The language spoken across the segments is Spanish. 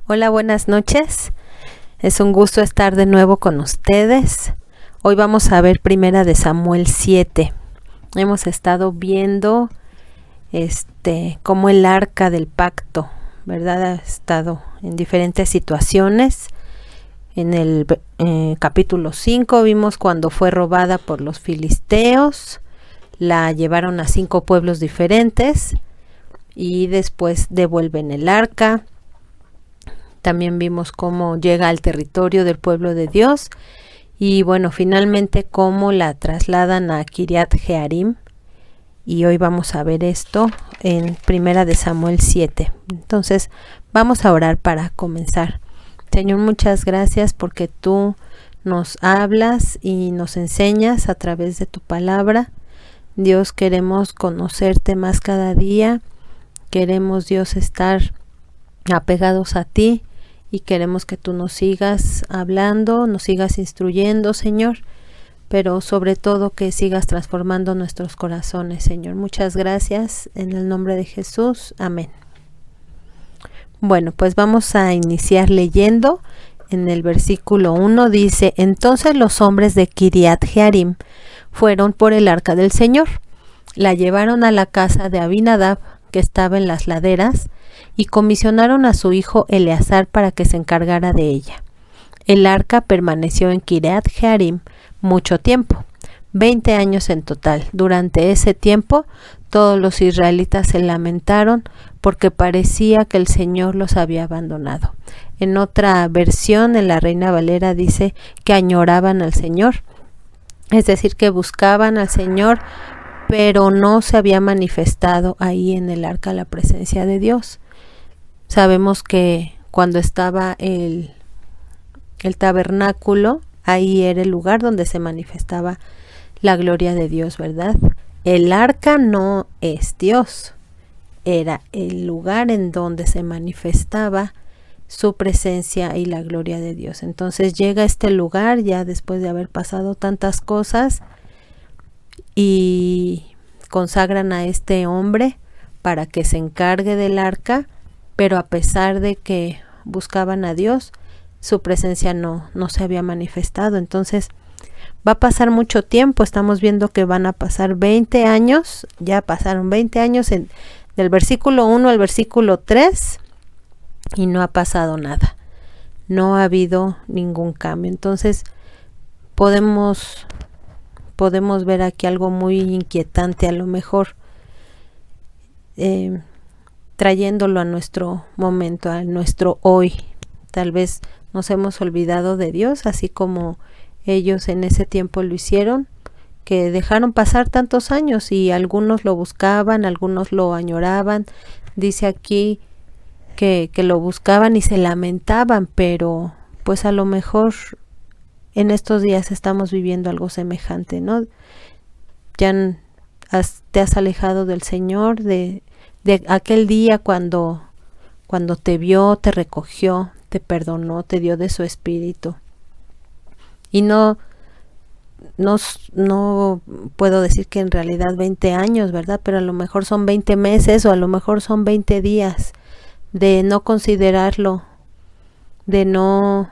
Hola, buenas noches. Es un gusto estar de nuevo con ustedes. Hoy vamos a ver Primera de Samuel 7. Hemos estado viendo cómo el arca del pacto, ¿verdad? Ha estado en diferentes situaciones. En el capítulo 5 vimos cuando fue robada por los filisteos. La llevaron a 5 pueblos diferentes y después devuelven el arca. También vimos cómo llega al territorio del pueblo de Dios y bueno, finalmente cómo la trasladan a Kiriat Jearim. Y hoy vamos a ver esto en Primera de Samuel 7. Entonces vamos a orar para comenzar. Señor, muchas gracias porque tú nos hablas y nos enseñas a través de tu palabra. Dios, queremos conocerte más cada día. Queremos, Dios, estar apegados a ti. Y queremos que tú nos sigas hablando, nos sigas instruyendo, Señor, pero sobre todo que sigas transformando nuestros corazones, Señor. Muchas gracias, en el nombre de Jesús. Amén. Bueno, pues vamos a iniciar leyendo. En el versículo 1 dice: Entonces los hombres de Kiriat Jearim fueron por el arca del Señor. La llevaron a la casa de Abinadab, que estaba en las laderas, y comisionaron a su hijo Eleazar para que se encargara de ella. El arca permaneció en Kiriat Jearim mucho tiempo, 20 años en total. Durante ese tiempo, todos los israelitas se lamentaron porque parecía que el Señor los había abandonado. En otra versión, en la Reina Valera, dice que añoraban al Señor, es decir, que buscaban al Señor, pero no se había manifestado ahí en el arca la presencia de Dios. Sabemos que cuando estaba el tabernáculo, ahí era el lugar donde se manifestaba la gloria de Dios, ¿verdad? El arca no es Dios, era el lugar en donde se manifestaba su presencia y la gloria de Dios. Entonces llega a este lugar ya después de haber pasado tantas cosas y consagran a este hombre para que se encargue del arca, pero a pesar de que buscaban a Dios, su presencia no se había manifestado. Entonces va a pasar mucho tiempo. Estamos viendo que van a pasar 20 años, ya pasaron 20 años del versículo 1 al versículo 3 y no ha pasado nada. No ha habido ningún cambio. Entonces podemos ver aquí algo muy inquietante, a lo mejor trayéndolo a nuestro momento, a nuestro hoy. Tal vez nos hemos olvidado de Dios, así como ellos en ese tiempo lo hicieron, que dejaron pasar tantos años y algunos lo buscaban, algunos lo añoraban. Dice aquí que lo buscaban y se lamentaban, pero pues a lo mejor en estos días estamos viviendo algo semejante, ¿no? Ya te has alejado del Señor, de aquel día cuando te vio, te recogió, te perdonó, te dio de su espíritu. Y no puedo decir que en realidad 20 años, ¿verdad? Pero a lo mejor son 20 meses o a lo mejor son 20 días de no considerarlo, de no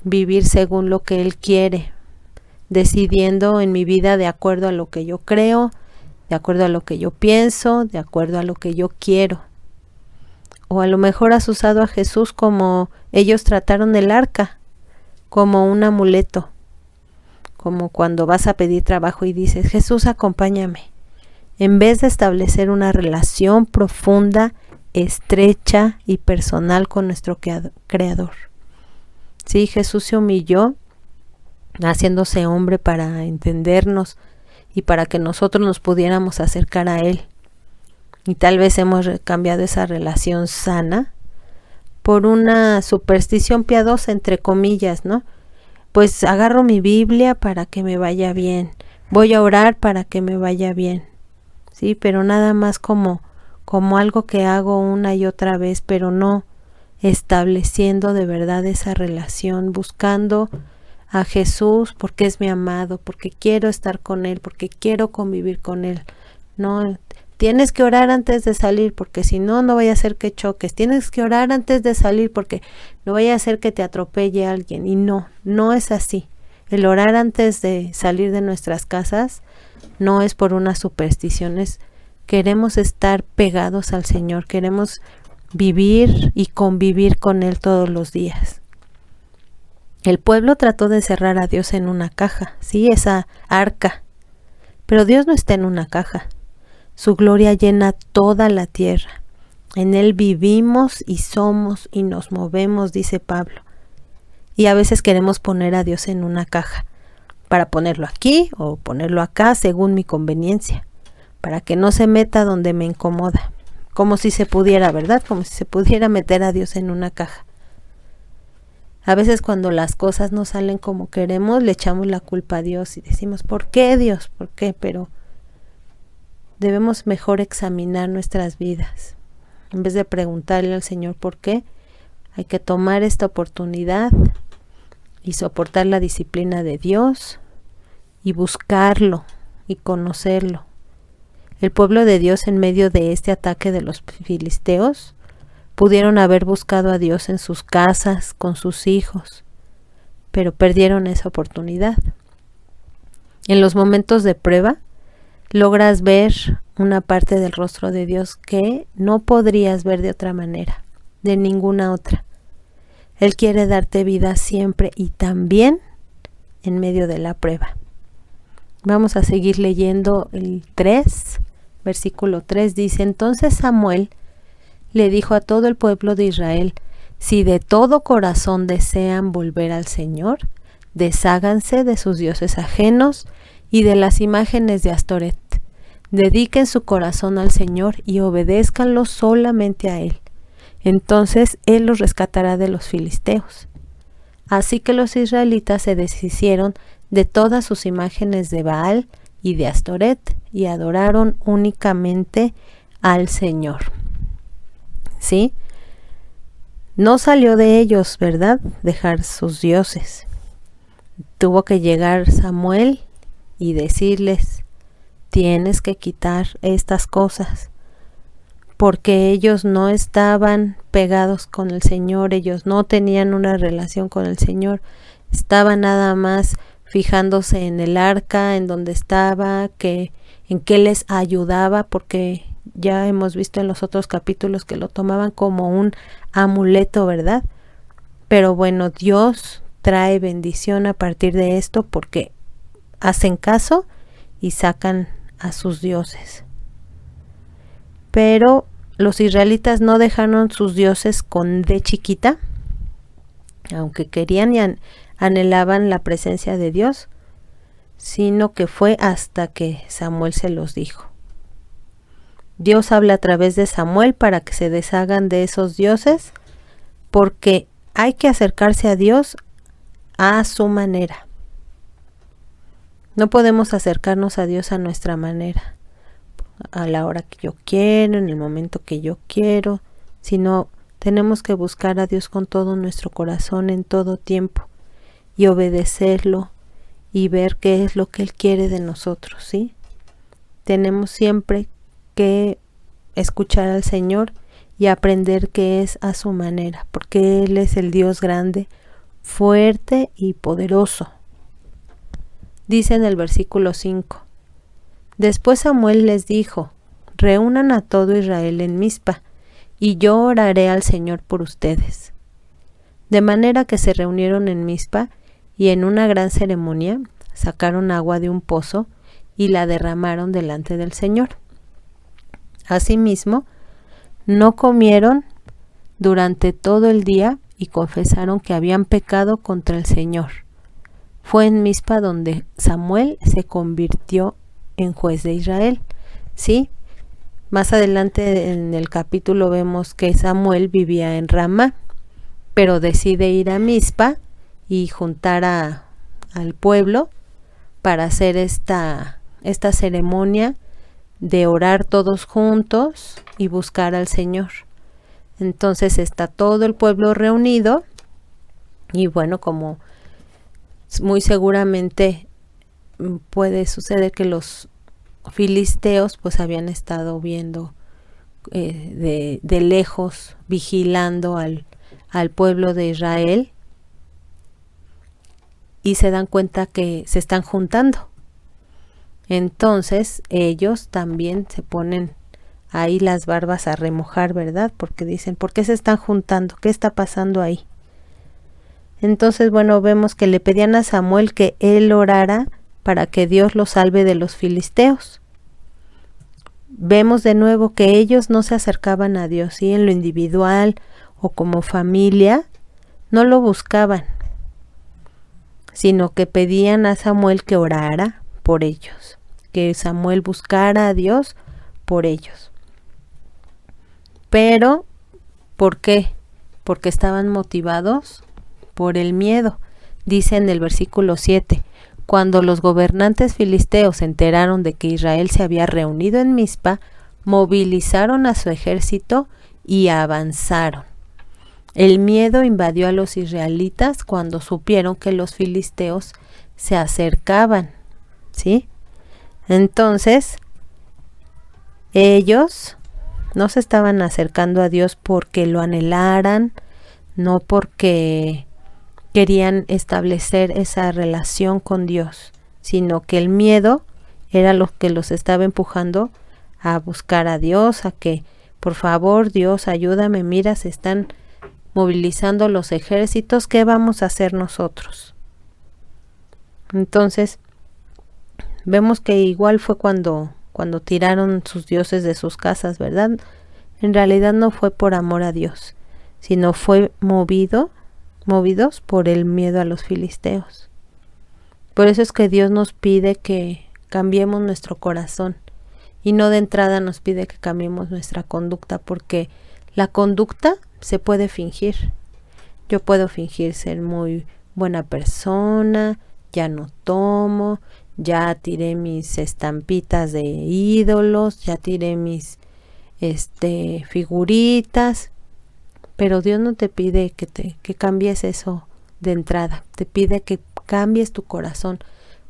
vivir según lo que Él quiere, decidiendo en mi vida de acuerdo a lo que yo creo, de acuerdo a lo que yo pienso, de acuerdo a lo que yo quiero. O a lo mejor has usado a Jesús como ellos trataron el arca, como un amuleto, como cuando vas a pedir trabajo y dices: Jesús, acompáñame, en vez de establecer una relación profunda, estrecha y personal con nuestro Creador. Sí, Jesús se humilló, haciéndose hombre para entendernos y para que nosotros nos pudiéramos acercar a Él. Y tal vez hemos cambiado esa relación sana por una superstición piadosa, entre comillas, ¿no? Pues agarro mi Biblia para que me vaya bien, voy a orar para que me vaya bien, sí, pero nada más como algo que hago una y otra vez, pero no estableciendo de verdad esa relación, buscando a Jesús porque es mi amado, porque quiero estar con Él, porque quiero convivir con Él, ¿no? Tienes que orar antes de salir porque si no, no vaya a ser que choques. Tienes que orar antes de salir porque no vaya a ser que te atropelle alguien. Y no, no es así. El orar antes de salir de nuestras casas no es por una superstición, queremos estar pegados al Señor, queremos vivir y convivir con Él todos los días. El pueblo trató de encerrar a Dios en una caja, sí, esa arca, pero Dios no está en una caja. Su gloria llena toda la tierra. En Él vivimos y somos y nos movemos, dice Pablo. Y a veces queremos poner a Dios en una caja, para ponerlo aquí o ponerlo acá según mi conveniencia, para que no se meta donde me incomoda. Como si se pudiera, ¿verdad? Como si se pudiera meter a Dios en una caja. A veces cuando las cosas no salen como queremos, le echamos la culpa a Dios y decimos, ¿por qué Dios? ¿Por qué? Pero debemos mejor examinar nuestras vidas. En vez de preguntarle al Señor por qué, hay que tomar esta oportunidad y soportar la disciplina de Dios y buscarlo y conocerlo. El pueblo de Dios en medio de este ataque de los filisteos pudieron haber buscado a Dios en sus casas, con sus hijos, pero perdieron esa oportunidad. En los momentos de prueba, logras ver una parte del rostro de Dios que no podrías ver de otra manera, de ninguna otra. Él quiere darte vida siempre y también en medio de la prueba. Vamos a seguir leyendo el 3, versículo 3 dice, entonces Samuel le dijo a todo el pueblo de Israel, si de todo corazón desean volver al Señor, desháganse de sus dioses ajenos y de las imágenes de Astoret. Dediquen su corazón al Señor y obedézcanlo solamente a Él. Entonces Él los rescatará de los filisteos. Así que los israelitas se deshicieron de todas sus imágenes de Baal y de Astoret y adoraron únicamente al Señor. ¿Sí? No salió de ellos, ¿verdad? Dejar sus dioses. Tuvo que llegar Samuel y decirles, tienes que quitar estas cosas. Porque ellos no estaban pegados con el Señor, ellos no tenían una relación con el Señor, estaban nada más fijándose en el arca, en donde estaba, en qué les ayudaba, porque ya hemos visto en los otros capítulos que lo tomaban como un amuleto, ¿verdad? Pero bueno, Dios trae bendición a partir de esto porque hacen caso y sacan a sus dioses. Pero los israelitas no dejaron sus dioses con D chiquita, aunque querían y anhelaban la presencia de Dios, sino que fue hasta que Samuel se los dijo. Dios habla a través de Samuel para que se deshagan de esos dioses, porque hay que acercarse a Dios a su manera. No podemos acercarnos a Dios a nuestra manera, a la hora que yo quiero, en el momento que yo quiero, sino tenemos que buscar a Dios con todo nuestro corazón en todo tiempo y obedecerlo y ver qué es lo que Él quiere de nosotros, ¿sí? Tenemos siempre que escuchar al Señor y aprender que es a su manera, porque Él es el Dios grande, fuerte y poderoso. Dice en el versículo 5, después Samuel les dijo, reúnan a todo Israel en Mizpa, y yo oraré al Señor por ustedes. De manera que se reunieron en Mizpa, y en una gran ceremonia sacaron agua de un pozo, y la derramaron delante del Señor. Asimismo, no comieron durante todo el día, y confesaron que habían pecado contra el Señor. Fue en Mizpa donde Samuel se convirtió en juez de Israel, ¿sí? Más adelante en el capítulo vemos que Samuel vivía en Ramá, pero decide ir a Mizpa y juntar al pueblo para hacer esta ceremonia de orar todos juntos y buscar al Señor. Entonces está todo el pueblo reunido y bueno, como muy seguramente puede suceder que los filisteos pues habían estado viendo de lejos, vigilando al pueblo de Israel, y se dan cuenta que se están juntando. Entonces ellos también se ponen ahí las barbas a remojar, ¿verdad? Porque dicen, ¿por qué se están juntando? ¿Qué está pasando ahí? Entonces, bueno, vemos que le pedían a Samuel que él orara para que Dios los salve de los filisteos. Vemos de nuevo que ellos no se acercaban a Dios, ¿sí? En lo individual o como familia, no lo buscaban, sino que pedían a Samuel que orara por ellos, que Samuel buscara a Dios por ellos. Pero, ¿por qué? Porque estaban motivados por el miedo. Dice en el versículo 7, cuando los gobernantes filisteos se enteraron de que Israel se había reunido en Mizpa, movilizaron a su ejército y avanzaron. El miedo invadió a los israelitas cuando supieron que los filisteos se acercaban, ¿sí? Entonces, ellos no se estaban acercando a Dios porque lo anhelaran, no porque querían establecer esa relación con Dios, sino que el miedo era lo que los estaba empujando a buscar a Dios, a que, por favor, Dios, ayúdame, mira, se están movilizando los ejércitos, ¿qué vamos a hacer nosotros? Entonces, vemos que igual fue cuando tiraron sus dioses de sus casas, ¿verdad? En realidad no fue por amor a Dios, sino fue movidos por el miedo a los filisteos. Por eso es que Dios nos pide que cambiemos nuestro corazón, y no de entrada nos pide que cambiemos nuestra conducta, porque la conducta se puede fingir. Yo puedo fingir ser muy buena persona, ya no tomo, ya tiré mis estampitas de ídolos, ya tiré mis figuritas, pero Dios no te pide que cambies eso de entrada, te pide que cambies tu corazón,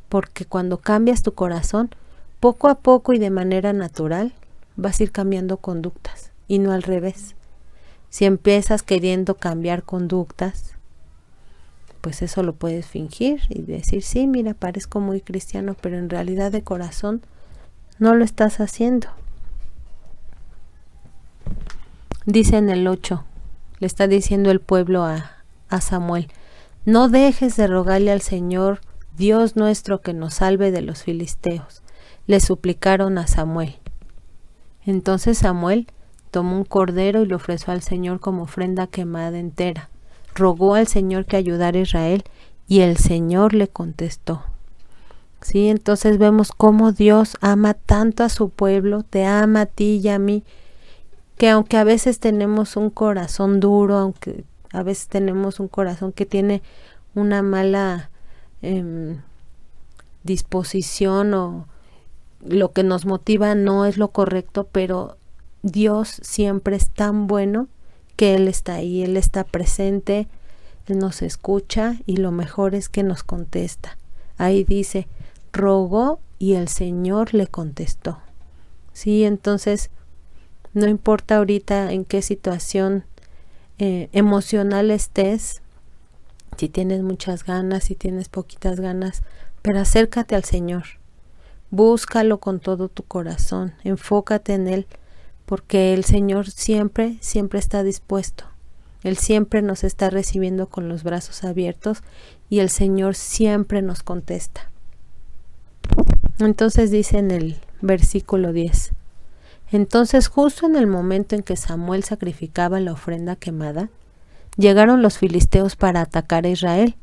porque cuando cambias tu corazón, poco a poco y de manera natural, vas a ir cambiando conductas, y no al revés. Si empiezas queriendo cambiar conductas, pues eso lo puedes fingir y decir, sí, mira, parezco muy cristiano, pero en realidad de corazón no lo estás haciendo. Dice en el 8, le está diciendo el pueblo a Samuel, no dejes de rogarle al Señor, Dios nuestro, que nos salve de los filisteos. Le suplicaron a Samuel. Entonces Samuel tomó un cordero y lo ofreció al Señor como ofrenda quemada entera. Rogó al Señor que ayudara a Israel y el Señor le contestó. Sí, entonces vemos cómo Dios ama tanto a su pueblo, te ama a ti y a mí, que aunque a veces tenemos un corazón duro, aunque a veces tenemos un corazón que tiene una mala disposición o lo que nos motiva no es lo correcto, pero Dios siempre es tan bueno que Él está ahí, Él está presente, Él nos escucha y lo mejor es que nos contesta. Ahí dice, rogó y el Señor le contestó. Sí, entonces no importa ahorita en qué situación emocional estés, si tienes muchas ganas, si tienes poquitas ganas, pero acércate al Señor. Búscalo con todo tu corazón, enfócate en Él, porque el Señor siempre, siempre está dispuesto. Él siempre nos está recibiendo con los brazos abiertos y el Señor siempre nos contesta. Entonces dice en el versículo 10, entonces justo en el momento en que Samuel sacrificaba la ofrenda quemada, llegaron los filisteos para atacar a Israel.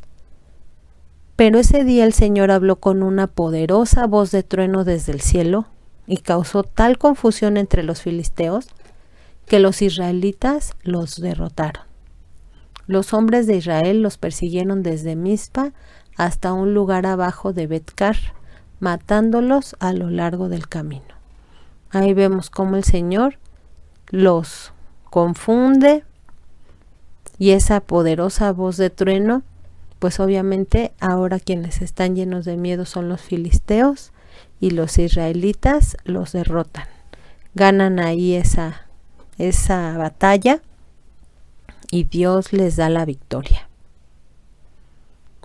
Pero ese día el Señor habló con una poderosa voz de trueno desde el cielo y causó tal confusión entre los filisteos que los israelitas los derrotaron. Los hombres de Israel los persiguieron desde Mizpa hasta un lugar abajo de Bet-car, matándolos a lo largo del camino. Ahí vemos cómo el Señor los confunde y esa poderosa voz de trueno, pues obviamente ahora quienes están llenos de miedo son los filisteos, y los israelitas los derrotan. Ganan ahí esa batalla y Dios les da la victoria.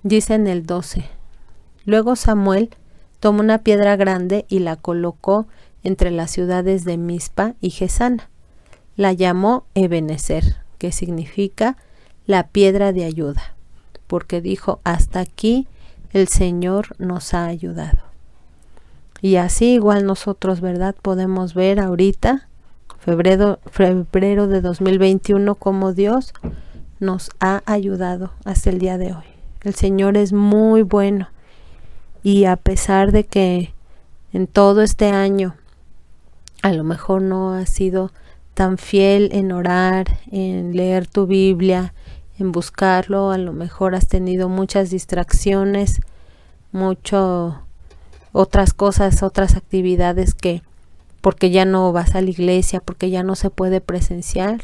Dice en el 12: luego Samuel tomó una piedra grande y la colocó entre las ciudades de Mizpa y Gesana. La llamó Ebenezer, que significa la piedra de ayuda, porque dijo: hasta aquí el Señor nos ha ayudado. Y así igual nosotros, ¿verdad? Podemos ver ahorita, febrero de 2021, cómo Dios nos ha ayudado hasta el día de hoy. El Señor es muy bueno, y a pesar de que en todo este año a lo mejor no has sido tan fiel en orar, en leer tu Biblia, en buscarlo, a lo mejor has tenido muchas distracciones, otras cosas, otras actividades, que porque ya no vas a la iglesia, porque ya no se puede presenciar,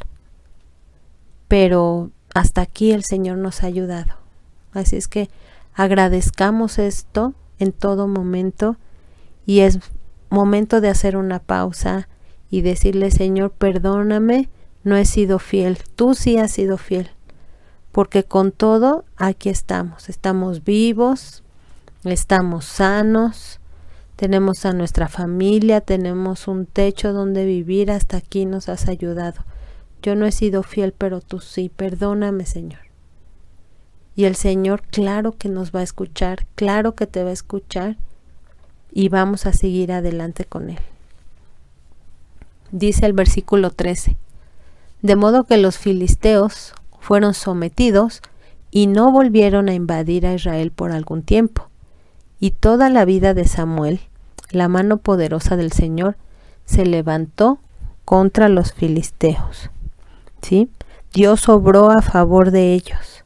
pero hasta aquí el Señor nos ha ayudado. Así es que agradezcamos esto en todo momento, y es momento de hacer una pausa y decirle: Señor, perdóname, no he sido fiel, tú sí has sido fiel, porque con todo aquí estamos vivos, estamos sanos, tenemos a nuestra familia, tenemos un techo donde vivir, hasta aquí nos has ayudado. Yo no he sido fiel, pero tú sí, perdóname, Señor. Y el Señor, claro que nos va a escuchar, claro que te va a escuchar, y vamos a seguir adelante con Él. Dice el versículo 13: de modo que los filisteos fueron sometidos y no volvieron a invadir a Israel por algún tiempo. Y toda la vida de Samuel, la mano poderosa del Señor se levantó contra los filisteos. ¿Sí? Dios obró a favor de ellos,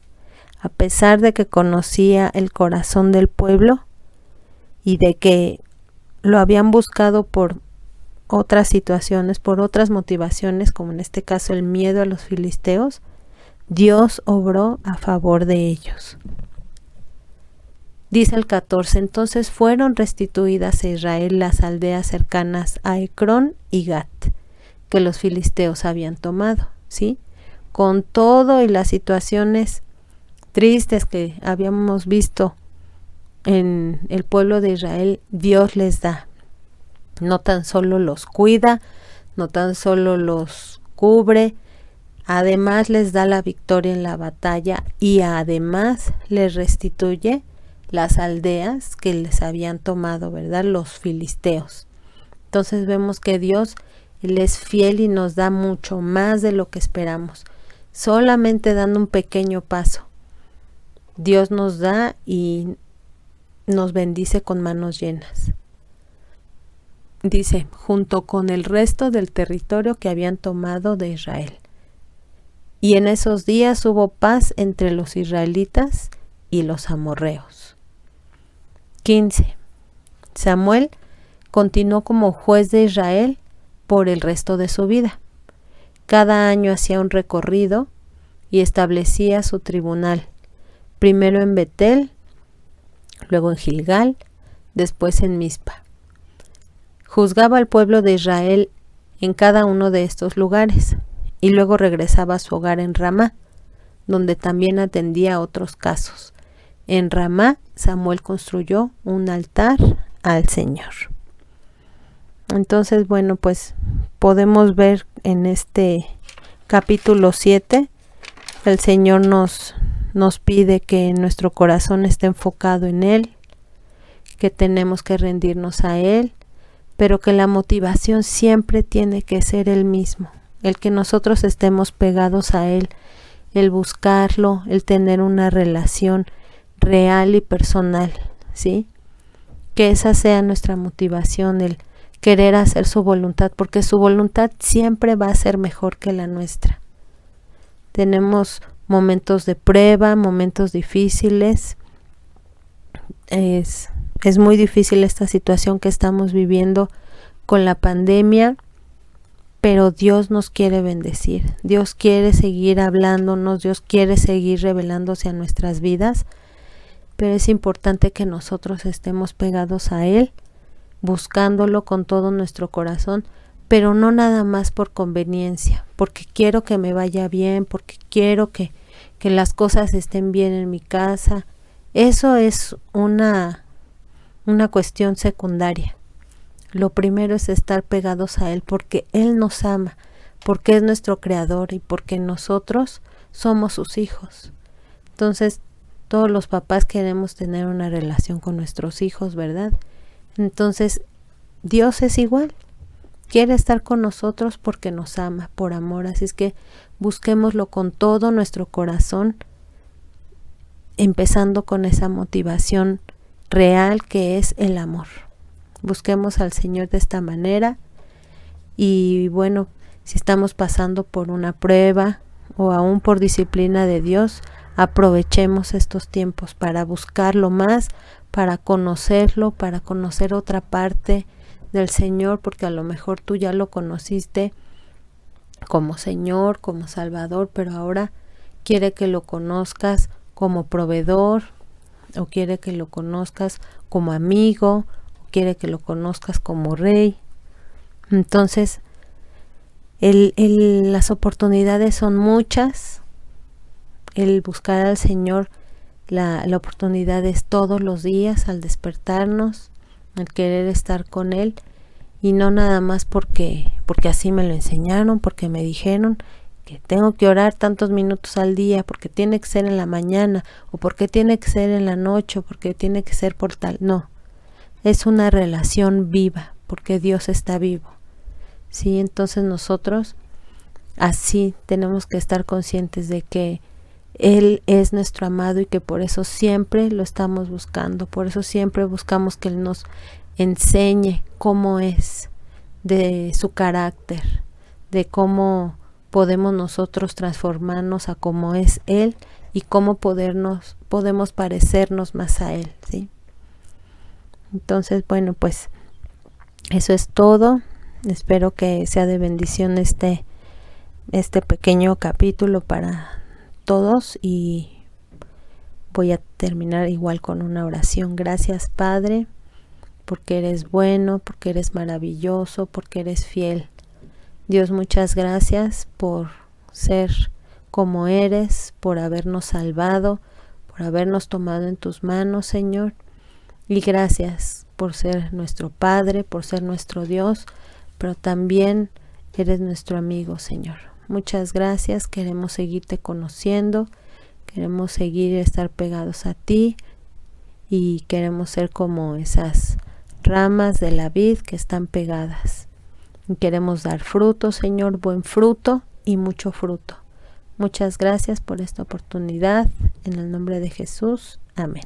a pesar de que conocía el corazón del pueblo y de que lo habían buscado por otras situaciones, por otras motivaciones, como en este caso el miedo a los filisteos. Dios obró a favor de ellos. Dice el 14: entonces fueron restituidas a Israel las aldeas cercanas a Ecrón y Gat, que los filisteos habían tomado, ¿sí? Con todo y las situaciones tristes que habíamos visto en el pueblo de Israel, Dios les da. No tan solo los cuida, no tan solo los cubre, además les da la victoria en la batalla, y además les restituye las aldeas que les habían tomado, ¿verdad? Los filisteos. Entonces vemos que Dios, Él es fiel y nos da mucho más de lo que esperamos. Solamente dando un pequeño paso, Dios nos da y nos bendice con manos llenas. Dice: junto con el resto del territorio que habían tomado de Israel. Y en esos días hubo paz entre los israelitas y los amorreos. 15. Samuel continuó como juez de Israel por el resto de su vida. Cada año hacía un recorrido y establecía su tribunal, primero en Betel, luego en Gilgal, después en Mizpa. Juzgaba al pueblo de Israel en cada uno de estos lugares, y luego regresaba a su hogar en Ramá, donde también atendía otros casos. En Ramá, Samuel construyó un altar al Señor. Entonces, bueno, pues podemos ver en este capítulo 7, el Señor nos pide que nuestro corazón esté enfocado en Él, que tenemos que rendirnos a Él, pero que la motivación siempre tiene que ser Él mismo, el que nosotros estemos pegados a Él, el buscarlo, el tener una relación real y personal, ¿sí? Que esa sea nuestra motivación, el querer hacer su voluntad, porque su voluntad siempre va a ser mejor que la nuestra. Tenemos momentos de prueba, momentos difíciles. Es muy difícil esta situación que estamos viviendo con la pandemia, pero Dios nos quiere bendecir. Dios quiere seguir hablándonos, Dios quiere seguir revelándose a nuestras vidas, pero es importante que nosotros estemos pegados a Él buscándolo con todo nuestro corazón, pero no nada más por conveniencia, porque quiero que me vaya bien, porque quiero que las cosas estén bien en mi casa. Eso es una cuestión secundaria. Lo primero es estar pegados a Él porque Él nos ama, porque es nuestro creador y porque nosotros somos sus hijos. Entonces, todos los papás queremos tener una relación con nuestros hijos, ¿verdad? Entonces, Dios es igual. Quiere estar con nosotros porque nos ama, por amor. Así es que busquémoslo con todo nuestro corazón, empezando con esa motivación real que es el amor. Busquemos al Señor de esta manera. Y bueno, si estamos pasando por una prueba o aún por disciplina de Dios, aprovechemos estos tiempos para buscarlo más, para conocerlo, para conocer otra parte del Señor, porque a lo mejor tú ya lo conociste como Señor, como Salvador, pero ahora quiere que lo conozcas como proveedor, o quiere que lo conozcas como amigo, o quiere que lo conozcas como Rey. Entonces, las oportunidades son muchas. El buscar al Señor, la oportunidad es todos los días al despertarnos, el querer estar con Él, y no nada más porque así me lo enseñaron, porque me dijeron que tengo que orar tantos minutos al día, porque tiene que ser en la mañana, o porque tiene que ser en la noche, o porque tiene que ser por tal. No, es una relación viva, porque Dios está vivo. Sí, entonces nosotros así tenemos que estar conscientes de que Él es nuestro amado y que por eso siempre lo estamos buscando, por eso siempre buscamos que Él nos enseñe cómo es, de su carácter, de cómo podemos nosotros transformarnos a cómo es Él y cómo podemos parecernos más a Él, ¿sí? Entonces, bueno, pues eso es todo. Espero que sea de bendición este pequeño capítulo para todos, y voy a terminar igual con una oración. Gracias, Padre, porque eres bueno, porque eres maravilloso, porque eres fiel. Dios, muchas gracias por ser como eres, por habernos salvado, por habernos tomado en tus manos, Señor. Y gracias por ser nuestro Padre, por ser nuestro Dios, pero también eres nuestro amigo, Señor. Muchas gracias, queremos seguirte conociendo, queremos estar pegados a ti, y queremos ser como esas ramas de la vid que están pegadas. Y queremos dar fruto, Señor, buen fruto y mucho fruto. Muchas gracias por esta oportunidad. En el nombre de Jesús. Amén.